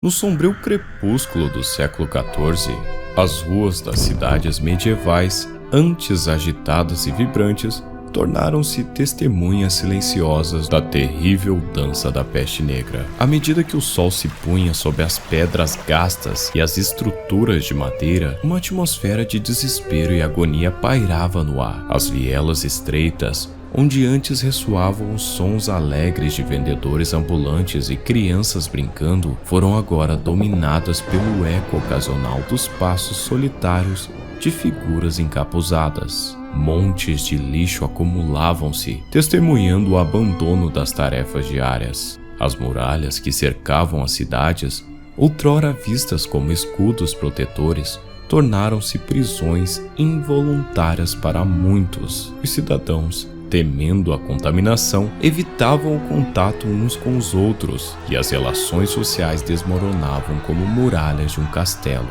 No sombrio crepúsculo do século XIV, as ruas das cidades medievais, antes agitadas e vibrantes, tornaram-se testemunhas silenciosas da terrível dança da peste negra. À medida que o sol se punha sob as pedras gastas e as estruturas de madeira, uma atmosfera de desespero e agonia pairava no ar. As vielas estreitas, onde antes ressoavam os sons alegres de vendedores ambulantes e crianças brincando, foram agora dominadas pelo eco ocasional dos passos solitários de figuras encapuzadas. Montes de lixo acumulavam-se, testemunhando o abandono das tarefas diárias. As muralhas que cercavam as cidades, outrora vistas como escudos protetores, tornaram-se prisões involuntárias para muitos. Os cidadãos, temendo a contaminação, evitavam o contato uns com os outros e as relações sociais desmoronavam como muralhas de um castelo.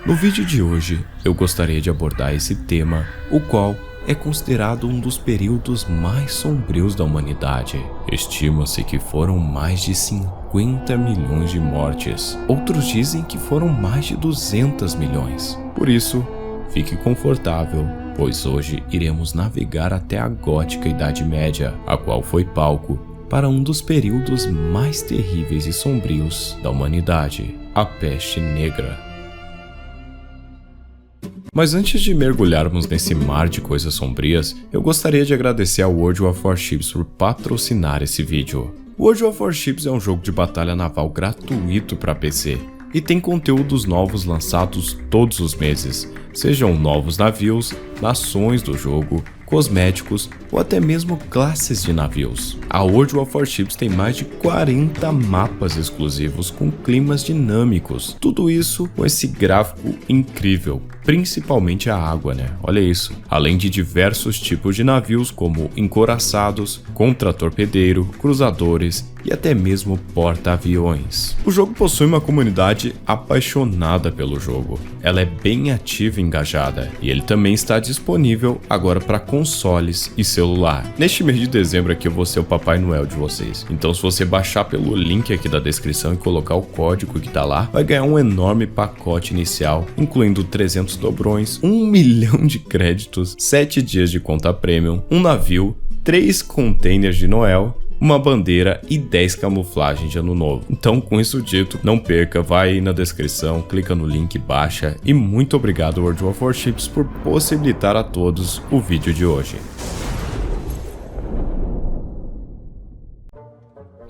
No vídeo de hoje, eu gostaria de abordar esse tema, o qual é considerado um dos períodos mais sombrios da humanidade. Estima-se que foram mais de 50 milhões de mortes. Outros dizem que foram mais de 200 milhões. Por isso, fique confortável, pois hoje iremos navegar até a gótica Idade Média, a qual foi palco para um dos períodos mais terríveis e sombrios da humanidade, a Peste Negra. Mas antes de mergulharmos nesse mar de coisas sombrias, eu gostaria de agradecer ao World of Warships por patrocinar esse vídeo. World of Warships é um jogo de batalha naval gratuito para PC e tem conteúdos novos lançados todos os meses, sejam novos navios, nações do jogo, cosméticos ou até mesmo classes de navios. A World of Warships tem mais de 40 mapas exclusivos com climas dinâmicos, tudo isso com esse gráfico incrível, principalmente a água, né? Olha isso. Além de diversos tipos de navios como encouraçados, contra-torpedeiro, cruzadores e até mesmo porta-aviões. O jogo possui uma comunidade apaixonada pelo jogo. Ela é bem ativa e engajada, e ele também está disponível agora para consoles e celular. Neste mês de dezembro aqui eu vou ser o Papai Noel de vocês. Então se você baixar pelo link aqui da descrição e colocar o código que tá lá, vai ganhar um enorme pacote inicial, incluindo 300 dobrões, 1 milhão de créditos, 7 dias de conta premium, um navio, 3 containers de Noel, uma bandeira e 10 camuflagens de ano novo. Então, com isso dito, não perca, vai aí na descrição, clica no link, baixa e muito obrigado World of Warships por possibilitar a todos o vídeo de hoje.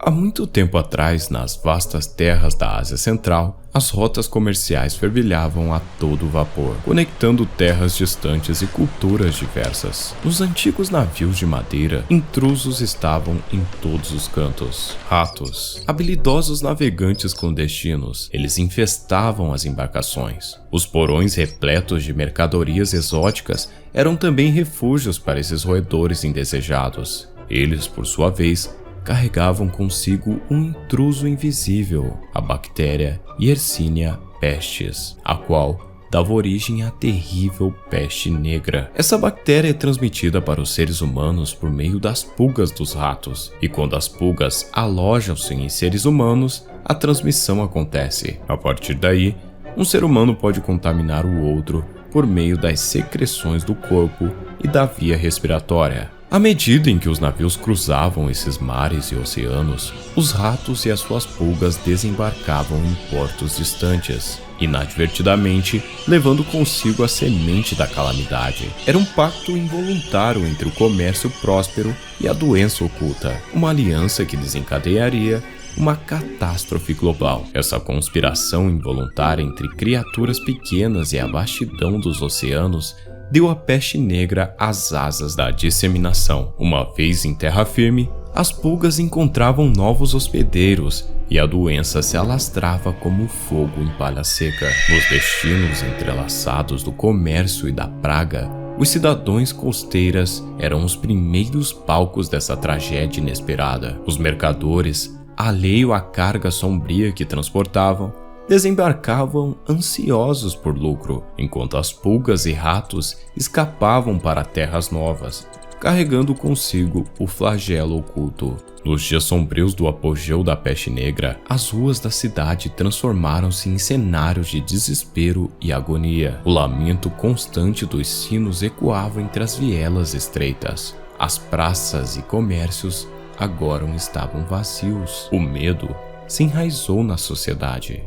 Há muito tempo atrás, nas vastas terras da Ásia Central, as rotas comerciais fervilhavam a todo vapor, conectando terras distantes e culturas diversas. Nos antigos navios de madeira, intrusos estavam em todos os cantos. Ratos, habilidosos navegantes clandestinos, eles infestavam as embarcações. Os porões repletos de mercadorias exóticas eram também refúgios para esses roedores indesejados. Eles, por sua vez, carregavam consigo um intruso invisível, a bactéria Yersinia pestis, a qual dava origem à terrível peste negra. Essa bactéria é transmitida para os seres humanos por meio das pulgas dos ratos, e quando as pulgas alojam-se em seres humanos, a transmissão acontece. A partir daí, um ser humano pode contaminar o outro por meio das secreções do corpo e da via respiratória. À medida em que os navios cruzavam esses mares e oceanos, os ratos e as suas pulgas desembarcavam em portos distantes, inadvertidamente levando consigo a semente da calamidade. Era um pacto involuntário entre o comércio próspero e a doença oculta, uma aliança que desencadearia uma catástrofe global. Essa conspiração involuntária entre criaturas pequenas e a vastidão dos oceanos deu à peste negra as asas da disseminação. Uma vez em terra firme, as pulgas encontravam novos hospedeiros e a doença se alastrava como fogo em palha seca. Nos destinos entrelaçados do comércio e da praga, os cidadãos costeiras eram os primeiros palcos dessa tragédia inesperada. Os mercadores, alheio à carga sombria que transportavam, desembarcavam ansiosos por lucro, enquanto as pulgas e ratos escapavam para terras novas, carregando consigo o flagelo oculto. Nos dias sombrios do apogeu da peste negra, as ruas da cidade transformaram-se em cenários de desespero e agonia. O lamento constante dos sinos ecoava entre as vielas estreitas. As praças e comércios agora estavam vazios. O medo se enraizou na sociedade.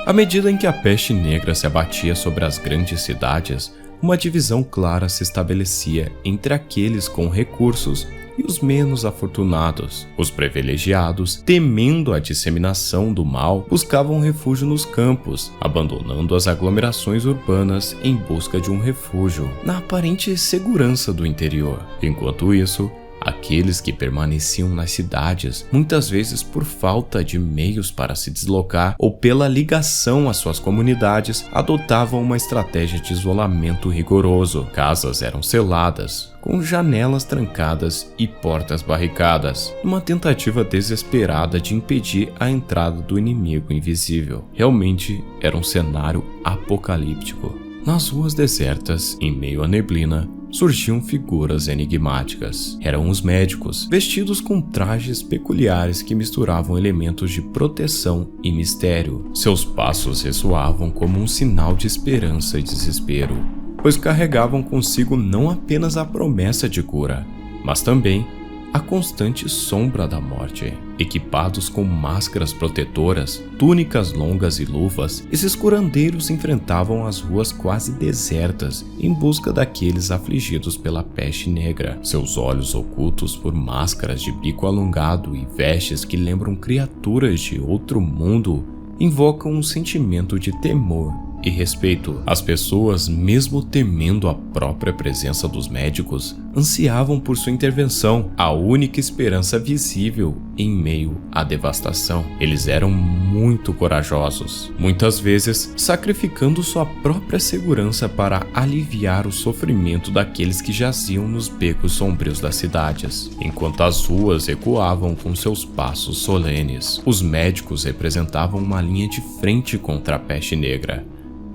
À medida em que a peste negra se abatia sobre as grandes cidades, uma divisão clara se estabelecia entre aqueles com recursos e os menos afortunados. Os privilegiados, temendo a disseminação do mal, buscavam refúgio nos campos, abandonando as aglomerações urbanas em busca de um refúgio na aparente segurança do interior. Enquanto isso, aqueles que permaneciam nas cidades, muitas vezes por falta de meios para se deslocar ou pela ligação às suas comunidades, adotavam uma estratégia de isolamento rigoroso. Casas eram seladas, com janelas trancadas e portas barricadas, numa tentativa desesperada de impedir a entrada do inimigo invisível. Realmente era um cenário apocalíptico. Nas ruas desertas, em meio à neblina, surgiam figuras enigmáticas. Eram os médicos, vestidos com trajes peculiares que misturavam elementos de proteção e mistério. Seus passos ressoavam como um sinal de esperança e desespero, pois carregavam consigo não apenas a promessa de cura, mas também a constante sombra da morte. Equipados com máscaras protetoras, túnicas longas e luvas, esses curandeiros enfrentavam as ruas quase desertas em busca daqueles afligidos pela peste negra. Seus olhos ocultos por máscaras de bico alongado e vestes que lembram criaturas de outro mundo invocam um sentimento de temor e respeito. As pessoas, mesmo temendo a própria presença dos médicos, ansiavam por sua intervenção, a única esperança visível em meio à devastação. Eles eram muito corajosos, muitas vezes sacrificando sua própria segurança para aliviar o sofrimento daqueles que jaziam nos becos sombrios das cidades. Enquanto as ruas ecoavam com seus passos solenes, os médicos representavam uma linha de frente contra a peste negra.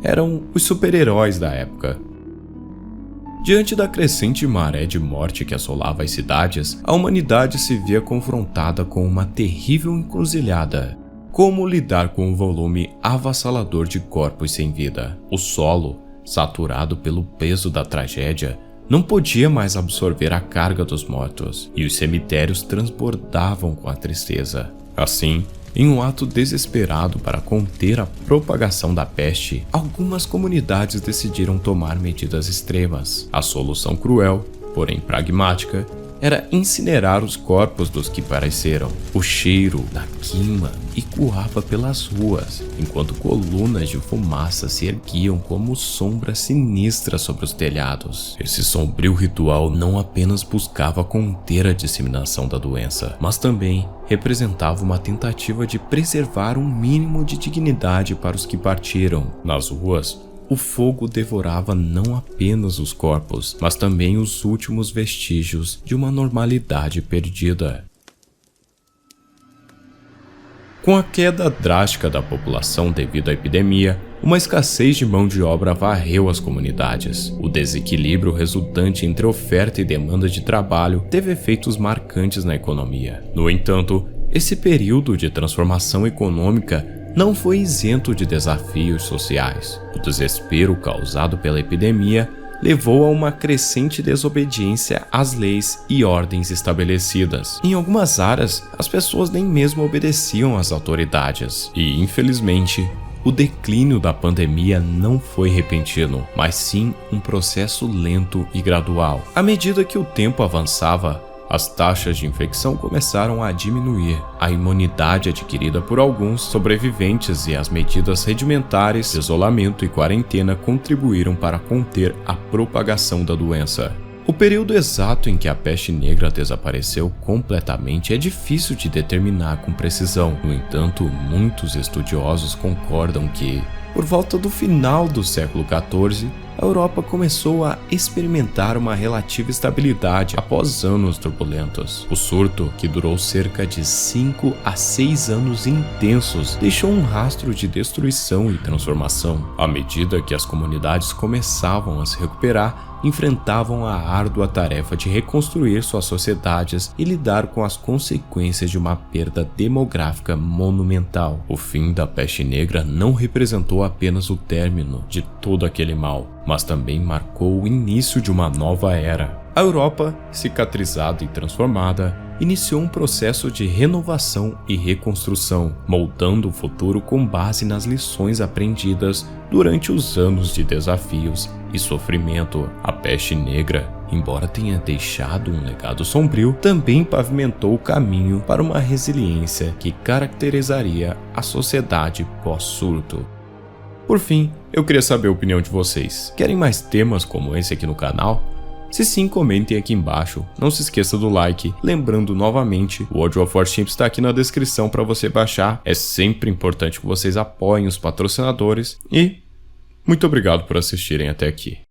Eram os super-heróis da época. Diante da crescente maré de morte que assolava as cidades, a humanidade se via confrontada com uma terrível encruzilhada. Como lidar com o volume avassalador de corpos sem vida? O solo, saturado pelo peso da tragédia, não podia mais absorver a carga dos mortos, e os cemitérios transbordavam com a tristeza. Assim, em um ato desesperado para conter a propagação da peste, algumas comunidades decidiram tomar medidas extremas. A solução cruel, porém pragmática, era incinerar os corpos dos que pereceram. O cheiro da queima ecoava pelas ruas, enquanto colunas de fumaça se erguiam como sombras sinistras sobre os telhados. Esse sombrio ritual não apenas buscava conter a disseminação da doença, mas também representava uma tentativa de preservar um mínimo de dignidade para os que partiram. Nas ruas, o fogo devorava não apenas os corpos, mas também os últimos vestígios de uma normalidade perdida. Com a queda drástica da população devido à epidemia, uma escassez de mão de obra varreu as comunidades. O desequilíbrio resultante entre oferta e demanda de trabalho teve efeitos marcantes na economia. No entanto, esse período de transformação econômica não foi isento de desafios sociais. O desespero causado pela epidemia levou a uma crescente desobediência às leis e ordens estabelecidas. Em algumas áreas, as pessoas nem mesmo obedeciam às autoridades. E, infelizmente, o declínio da pandemia não foi repentino, mas sim um processo lento e gradual. À medida que o tempo avançava, as taxas de infecção começaram a diminuir. A imunidade adquirida por alguns sobreviventes e as medidas regimentares de isolamento e quarentena contribuíram para conter a propagação da doença. O período exato em que a peste negra desapareceu completamente é difícil de determinar com precisão. No entanto, muitos estudiosos concordam que, por volta do final do século XIV, a Europa começou a experimentar uma relativa estabilidade após anos turbulentos. O surto, que durou cerca de 5 a 6 anos intensos, deixou um rastro de destruição e transformação. À medida que as comunidades começavam a se recuperar, enfrentavam a árdua tarefa de reconstruir suas sociedades e lidar com as consequências de uma perda demográfica monumental. O fim da peste negra não representou apenas o término de todo aquele mal, mas também marcou o início de uma nova era. A Europa, cicatrizada e transformada, iniciou um processo de renovação e reconstrução, moldando o futuro com base nas lições aprendidas durante os anos de desafios e sofrimento. A peste negra, embora tenha deixado um legado sombrio, também pavimentou o caminho para uma resiliência que caracterizaria a sociedade pós-surto. Por fim, eu queria saber a opinião de vocês. Querem mais temas como esse aqui no canal? Se sim, comentem aqui embaixo. Não se esqueça do like. Lembrando novamente, o World of Warships está aqui na descrição para você baixar. É sempre importante que vocês apoiem os patrocinadores. E muito obrigado por assistirem até aqui.